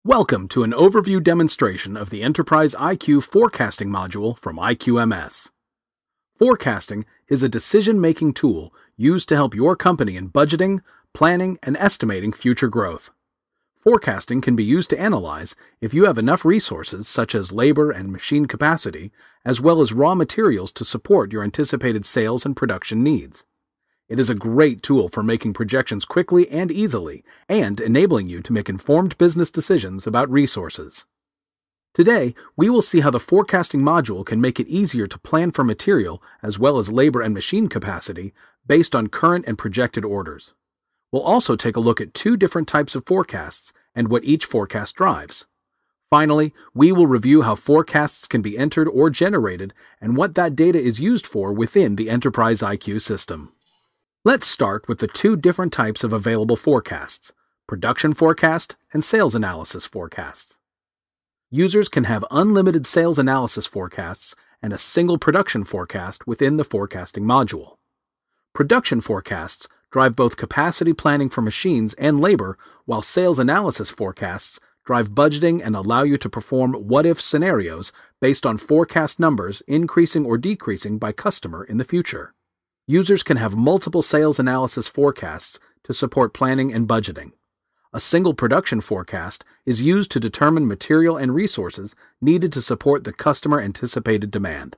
Welcome to an overview demonstration of the Enterprise IQ Forecasting module from IQMS. Forecasting is a decision-making tool used to help your company in budgeting, planning, and estimating future growth. Forecasting can be used to analyze if you have enough resources such as labor and machine capacity, as well as raw materials to support your anticipated sales and production needs. It is a great tool for making projections quickly and easily, and enabling you to make informed business decisions about resources. Today, we will see how the forecasting module can make it easier to plan for material as well as labor and machine capacity based on current and projected orders. We'll also take a look at two different types of forecasts and what each forecast drives. Finally, we will review how forecasts can be entered or generated and what that data is used for within the Enterprise IQ system. Let's start with the two different types of available forecasts: production forecast and sales analysis forecasts. Users can have unlimited sales analysis forecasts and a single production forecast within the forecasting module. Production forecasts drive both capacity planning for machines and labor, while sales analysis forecasts drive budgeting and allow you to perform what-if scenarios based on forecast numbers increasing or decreasing by customer in the future. Users can have multiple sales analysis forecasts to support planning and budgeting. A single production forecast is used to determine material and resources needed to support the customer anticipated demand.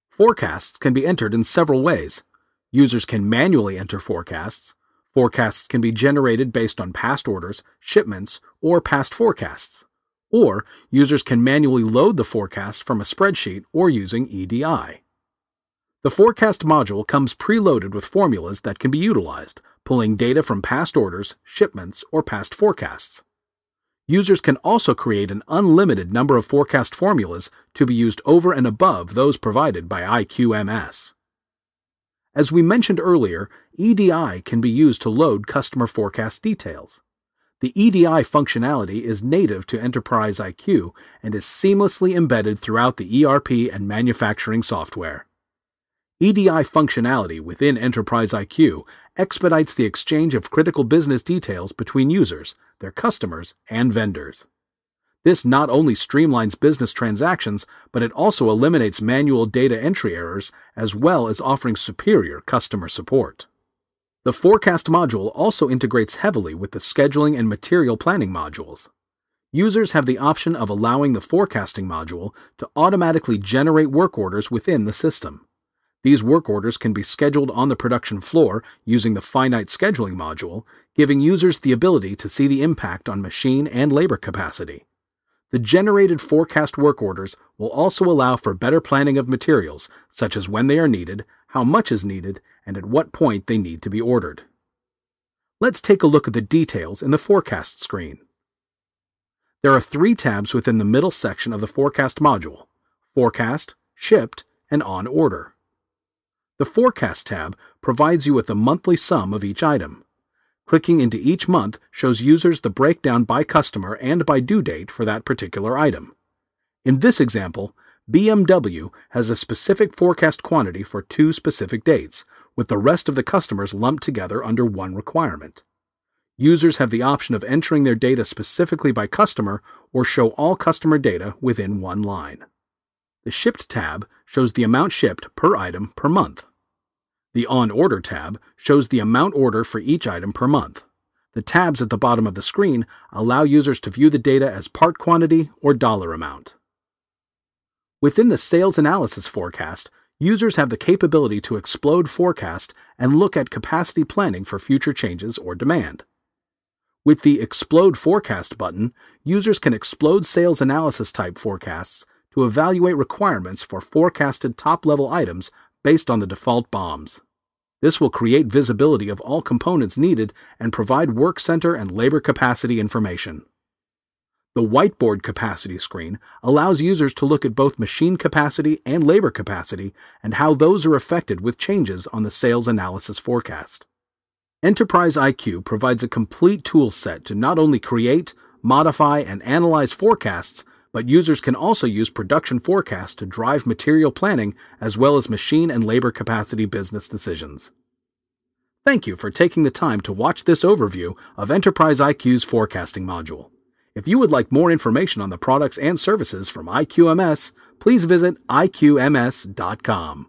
Forecasts can be entered in several ways. Users can manually enter forecasts. Forecasts can be generated based on past orders, shipments, or past forecasts. Or users can manually load the forecast from a spreadsheet or using EDI. The forecast module comes preloaded with formulas that can be utilized, pulling data from past orders, shipments, or past forecasts. Users can also create an unlimited number of forecast formulas to be used over and above those provided by IQMS. As we mentioned earlier, EDI can be used to load customer forecast details. The EDI functionality is native to Enterprise IQ and is seamlessly embedded throughout the ERP and manufacturing software. EDI functionality within Enterprise IQ expedites the exchange of critical business details between users, their customers, and vendors. This not only streamlines business transactions, but it also eliminates manual data entry errors as well as offering superior customer support. The forecast module also integrates heavily with the scheduling and material planning modules. Users have the option of allowing the forecasting module to automatically generate work orders within the system. These work orders can be scheduled on the production floor using the finite scheduling module, giving users the ability to see the impact on machine and labor capacity. The generated forecast work orders will also allow for better planning of materials, such as when they are needed, how much is needed, and at what point they need to be ordered. Let's take a look at the details in the forecast screen. There are three tabs within the middle section of the forecast module: Forecast, Shipped, and On Order. The Forecast tab provides you with the monthly sum of each item. Clicking into each month shows users the breakdown by customer and by due date for that particular item. In this example, BMW has a specific forecast quantity for two specific dates, with the rest of the customers lumped together under one requirement. Users have the option of entering their data specifically by customer or show all customer data within one line. The Shipped tab shows the amount shipped per item per month. The On Order tab shows the amount order for each item per month. The tabs at the bottom of the screen allow users to view the data as part quantity or dollar amount. Within the Sales Analysis forecast, users have the capability to explode forecast and look at capacity planning for future changes or demand. With the Explode Forecast button, users can explode sales analysis type forecasts to evaluate requirements for forecasted top-level items based on the default BOMs. This will create visibility of all components needed and provide work center and labor capacity information. The Whiteboard Capacity screen allows users to look at both machine capacity and labor capacity and how those are affected with changes on the sales analysis forecast. Enterprise IQ provides a complete tool set to not only create, modify, and analyze forecasts, but users can also use production forecasts to drive material planning as well as machine and labor capacity business decisions. Thank you for taking the time to watch this overview of Enterprise IQ's forecasting module. If you would like more information on the products and services from IQMS, please visit IQMS.com.